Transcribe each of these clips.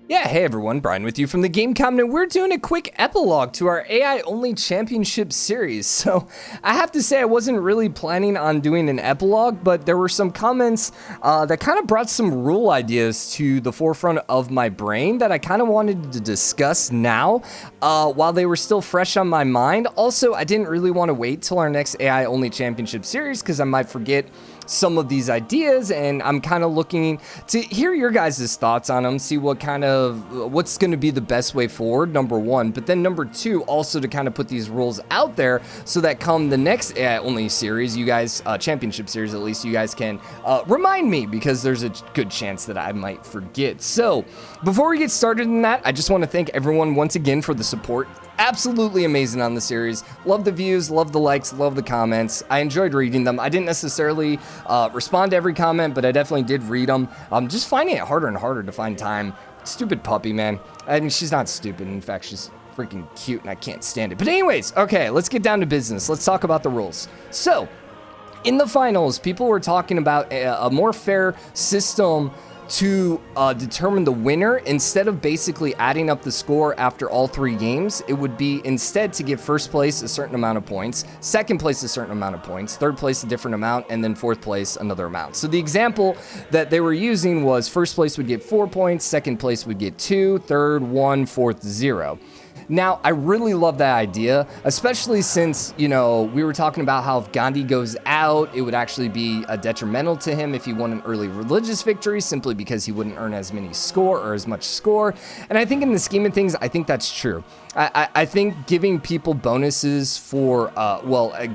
Yeah, hey everyone, Brian with you from the Game Cabinet. We're doing a quick epilogue to our AI-only championship series. So I have to say I wasn't really planning on doing an epilogue, but there were some comments that kind of brought some rule ideas to the forefront of my brain that I kind of wanted to discuss now while they were still fresh on my mind. Also, I didn't really want to wait till our next AI-only championship series because I might forget some of these ideas, and I'm kind of looking to hear your guys' thoughts on them, see what's going to be the best way forward, number one, but then number two, also to kind of put these rules out there so that come the next AI only series, you guys, championship series at least, you guys can remind me, because there's a good chance that I might forget. So before we get started in that, I just want to thank everyone once again for the support. Absolutely amazing on the series. Love the views, love the likes, love the comments. I enjoyed reading them. I didn't necessarily respond to every comment, but I definitely did read them. I'm just finding it harder and harder to find time. Stupid puppy, man. I mean, she's not stupid. In fact, she's freaking cute and I can't stand it. But anyways, okay, let's get down to business. Let's talk about the rules. So, in the finals, people were talking about a more fair system to determine the winner. Instead of basically adding up the score after all three games, it would be instead to give first place a certain amount of points, second place a certain amount of points, third place a different amount, and then fourth place another amount. So the example that they were using was first place would get 4 points, second place would get 2, third 1, fourth 0. Now, I really love that idea, especially since, you know, we were talking about how if Gandhi goes out, it would actually be detrimental to him if he won an early religious victory, simply because he wouldn't earn as many score or as much score. And I think in the scheme of things, I think that's true. I think giving people bonuses for,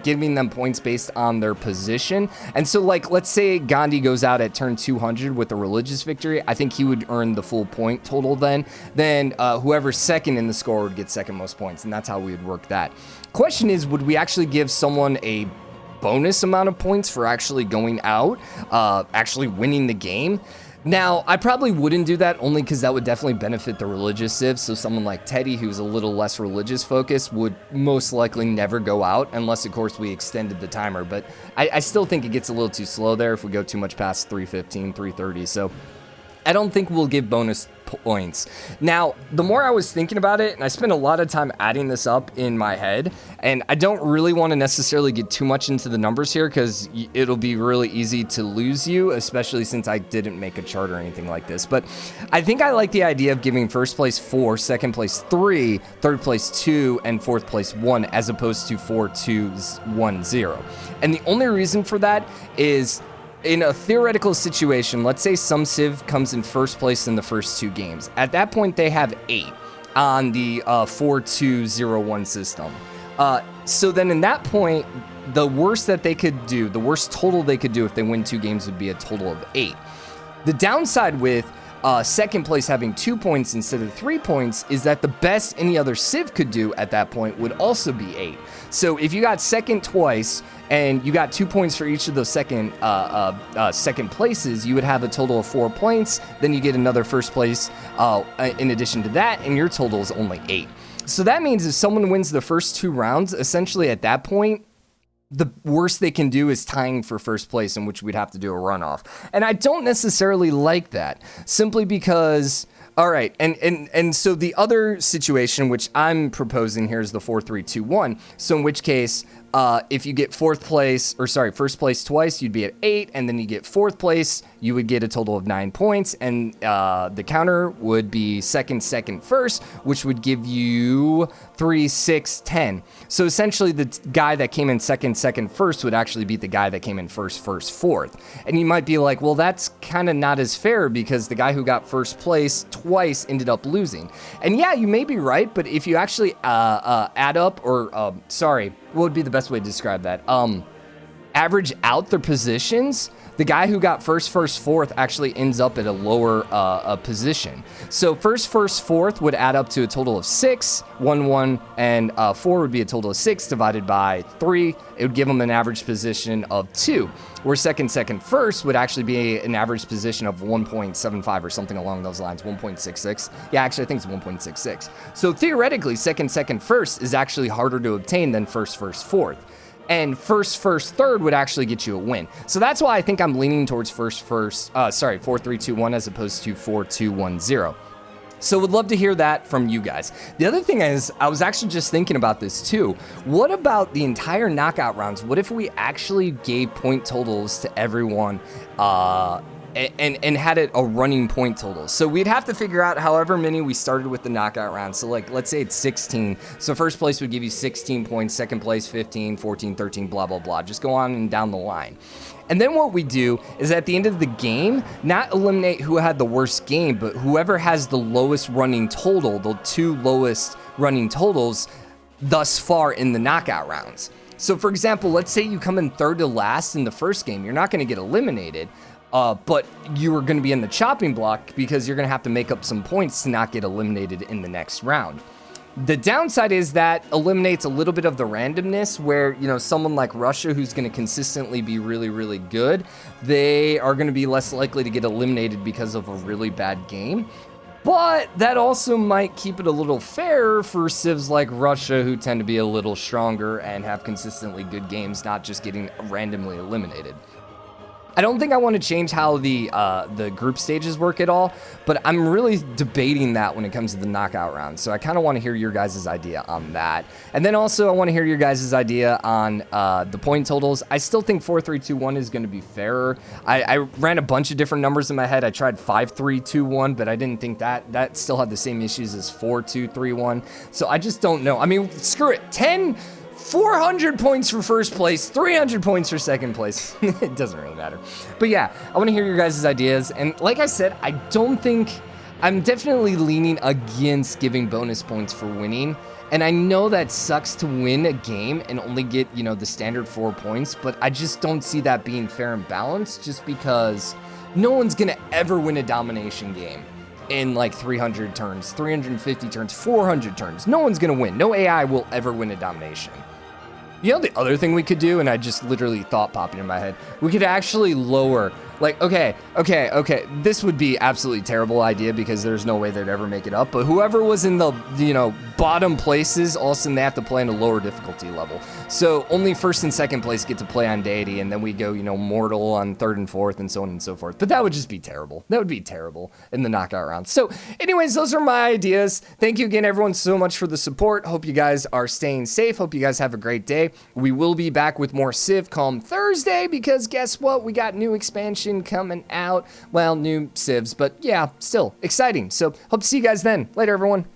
giving them points based on their position. And so, like, let's say Gandhi goes out at turn 200 with a religious victory. I think he would earn the full point total then. Then whoever's second in the score would get second most points, and that's how we would work that. Question is, would we actually give someone a bonus amount of points for actually going out, actually winning the game? Now, I probably wouldn't do that, only because that would definitely benefit the religious civs. So someone like Teddy, who's a little less religious focused, would most likely never go out, unless, of course, we extended the timer. But I still think it gets a little too slow there if we go too much past 3:15, 3:30. So I don't think we'll give bonus points. Now, the more I was thinking about it, and I spent a lot of time adding this up in my head, and I don't really want to necessarily get too much into the numbers here because it'll be really easy to lose you, especially since I didn't make a chart or anything like this. But I think I like the idea of giving first place 4, second place 3, third place 2, and fourth place 1, as opposed to 4, 2, 1, 0. And the only reason for that is, in a theoretical situation, let's say some civ comes in first place in the first 2 games. At that point, they have 8 on the 4-2-0-1 system. So then in that point, the worst that they could do, the worst total they could do if they win 2 games would be a total of 8. The downside with second place having 2 points instead of 3 points is that the best any other civ could do at that point would also be 8. So if you got second twice and you got 2 points for each of those second places, you would have a total of 4 points. Then you get another first place in addition to that, and your total is only 8. So that means if someone wins the first 2 rounds, essentially at that point, the worst they can do is tying for first place, in which we'd have to do a runoff. And I don't necessarily like that, simply because, all right, and so the other situation which I'm proposing here is the 4-3-2-1. So in which case, if you get first place twice, you'd be at 8, and then you get fourth place, you would get a total of 9 points, and the counter would be second, first, which would give you 3, 6, 10. So essentially, the guy that came in second, first would actually beat the guy that came in first, fourth. And you might be like, well, that's kind of not as fair because the guy who got first place twice ended up losing. And yeah, you may be right, but if you actually add up, or what would be the best way to describe that? Average out their positions, the guy who got first, fourth actually ends up at a lower position. So first, fourth would add up to a total of 6, 1, 1, and 4 would be a total of 6 divided by 3. It would give them an average position of 2, where second, first would actually be an average position of 1.75 or something along those lines, 1.66. Yeah, actually, I think it's 1.66. So theoretically, second, first is actually harder to obtain than first, fourth. And first, third would actually get you a win. So that's why I think I'm leaning towards 4-3-2-1 as opposed to 4-2-1-0. So would love to hear that from you guys. The other thing is, I was actually just thinking about this too. What about the entire knockout rounds? What if we actually gave point totals to everyone and had it a running point total? So we'd have to figure out however many we started with the knockout round. So like, let's say it's 16. So first place would give you 16 points, second place 15, 14, 13, blah, blah, blah. Just go on and down the line. And then what we do is at the end of the game, not eliminate who had the worst game, but whoever has the lowest running total, the 2 lowest running totals thus far in the knockout rounds. So for example, let's say you come in 3rd to last in the first game. You're not going to get eliminated, but you are going to be in the chopping block because you're going to have to make up some points to not get eliminated in the next round. The downside is that eliminates a little bit of the randomness where, you know, someone like Russia, who's going to consistently be really, really good, they are going to be less likely to get eliminated because of a really bad game. But that also might keep it a little fairer for civs like Russia, who tend to be a little stronger and have consistently good games, not just getting randomly eliminated. I don't think I want to change how the group stages work at all, but I'm really debating that when it comes to the knockout round. So I kind of want to hear your guys' idea on that. And then also I want to hear your guys' idea on the point totals. I still think 4-3-2-1 is going to be fairer. I ran a bunch of different numbers in my head. I tried 5-3-2-1, but I didn't think that still had the same issues as 4-2-3-1. So I just don't know. I mean, screw it. 400 points for first place, 300 points for second place. It doesn't really matter. But yeah, I want to hear your guys' ideas. And like I said, I'm definitely leaning against giving bonus points for winning. And I know that sucks to win a game and only get, you know, the standard 4 points, but I just don't see that being fair and balanced just because no one's going to ever win a domination game in like 300 turns, 350 turns, 400 turns. No one's going to win. No AI will ever win a domination. You know the other thing we could do, and I just literally thought popping in my head, we could actually lower, like, okay, this would be absolutely terrible idea because there's no way they'd ever make it up, but whoever was in the, you know, bottom places, all of a sudden they have to play in a lower difficulty level. So only first and second place get to play on deity, and then we go, you know, mortal on 3rd and 4th and so on and so forth. But that would just be terrible. That would be terrible in the knockout round. So anyways, those are my ideas. Thank you again, everyone, so much for the support. Hope you guys are staying safe. Hope you guys have a great day. We will be back with more Civ come Thursday because guess what? We got new expansion coming out. Well, new civs, but yeah, still exciting. So hope to see you guys then. Later, everyone.